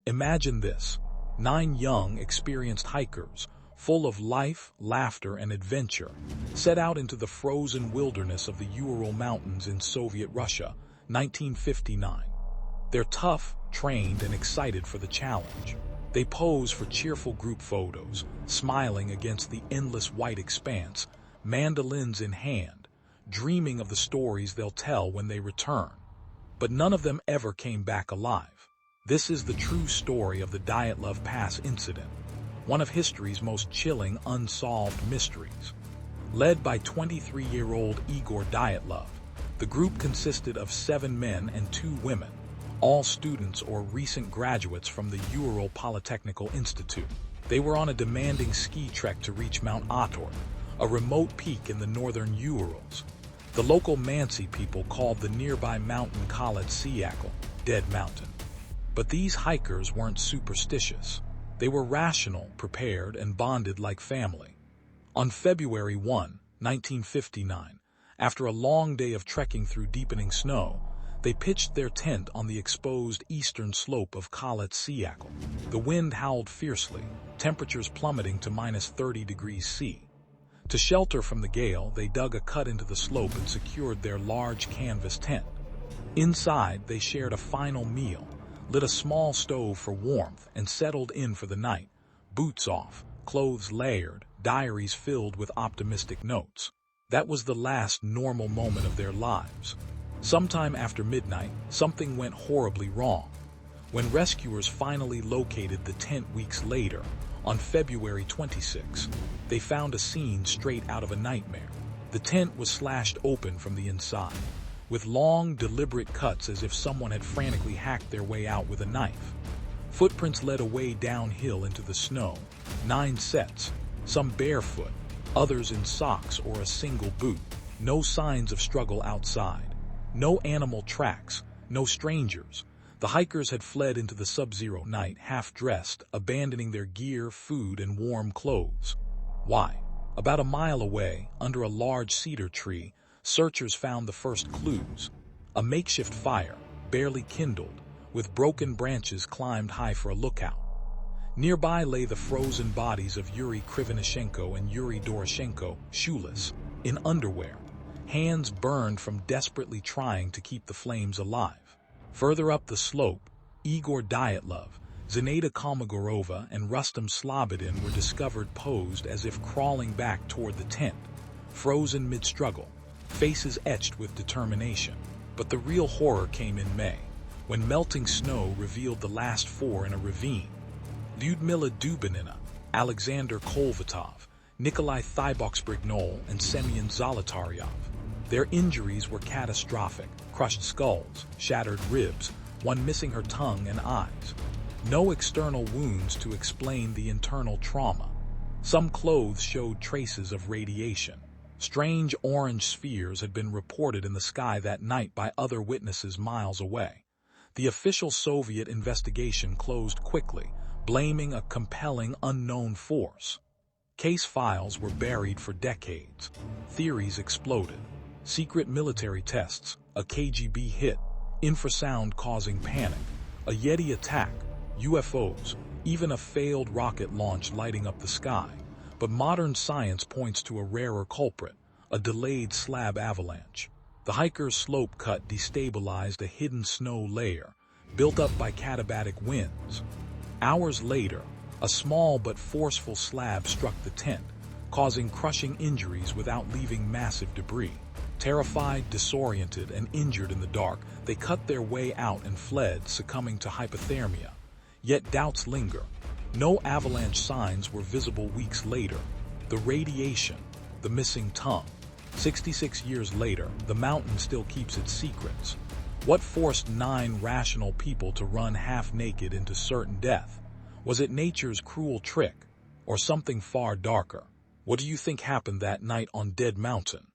Imagine this: 9 young, experienced hikers, full of life, laughter, and adventure, set out into the frozen wilderness of the Ural Mountains in Soviet Russia, 1959. They're tough, trained, and excited for the challenge. They pose for cheerful group photos, smiling against the endless white expanse, mandolins in hand, dreaming of the stories they'll tell when they return. But none of them ever came back alive. This is the true story of the Dyatlov Pass incident, one of history's most chilling unsolved mysteries. Led by 23-year-old Igor Dyatlov, the group consisted of 7 men and 2 women, all students or recent graduates from the Ural Polytechnical Institute. They were on a demanding ski trek to reach Mount Otor, a remote peak in the northern Urals. The local Mansi people called the nearby mountain Kholat Syakhl, Dead Mountain. But these hikers weren't superstitious. They were rational, prepared, and bonded like family. On February 1, 1959, after a long day of trekking through deepening snow, they pitched their tent on the exposed eastern slope of Kholat Syakhl. The wind howled fiercely, temperatures plummeting to -30 degrees C. To shelter from the gale, they dug a cut into the slope and secured their large canvas tent. Inside, they shared a final meal, lit a small stove for warmth, and settled in for the night, boots off, clothes layered, diaries filled with optimistic notes. That was the last normal moment of their lives. Sometime after midnight, something went horribly wrong. When rescuers finally located the tent weeks later, on February 26, they found a scene straight out of a nightmare. The tent was slashed open from the inside, with long, deliberate cuts as if someone had frantically hacked their way out with a knife. Footprints led away downhill into the snow, 9 sets, some barefoot, others in socks or a single boot. No signs of struggle outside. No animal tracks, no strangers. The hikers had fled into the sub-zero night, half-dressed, abandoning their gear, food, and warm clothes. Why? About a mile away, under a large cedar tree, searchers found the first clues. A makeshift fire, barely kindled, with broken branches climbed high for a lookout. Nearby lay the frozen bodies of Yuri Krivonishenko and Yuri Doroshenko, shoeless, in underwear, hands burned from desperately trying to keep the flames alive. Further up the slope, Igor Dyatlov, Zinaida Kolmogorova, and Rustam Slobodin were discovered posed as if crawling back toward the tent, frozen mid-struggle, faces etched with determination. But the real horror came in May, when melting snow revealed the last 4 in a ravine. Lyudmila Dubinina, Alexander Kolvatov, Nikolai Thiboksbrignol, and Semyon Zolotaryov. Their injuries were catastrophic: crushed skulls, shattered ribs, one missing her tongue and eyes. No external wounds to explain the internal trauma. Some clothes showed traces of radiation. Strange orange spheres had been reported in the sky that night by other witnesses miles away. The official Soviet investigation closed quickly, blaming a compelling unknown force. Case files were buried for decades. Theories exploded. Secret military tests, a KGB hit, infrasound causing panic, a Yeti attack, UFOs, even a failed rocket launch lighting up the sky. But modern science points to a rarer culprit, a delayed slab avalanche. The hiker's slope cut destabilized a hidden snow layer, built up by katabatic winds. Hours later, a small but forceful slab struck the tent, causing crushing injuries without leaving massive debris. Terrified, disoriented, and injured in the dark, they cut their way out and fled, succumbing to hypothermia. Yet doubts linger. No avalanche signs were visible weeks later. The radiation, the missing tongue. 66 years later, the mountain still keeps its secrets. What forced 9 rational people to run half-naked into certain death? Was it nature's cruel trick, or something far darker? What do you think happened that night on Dead Mountain?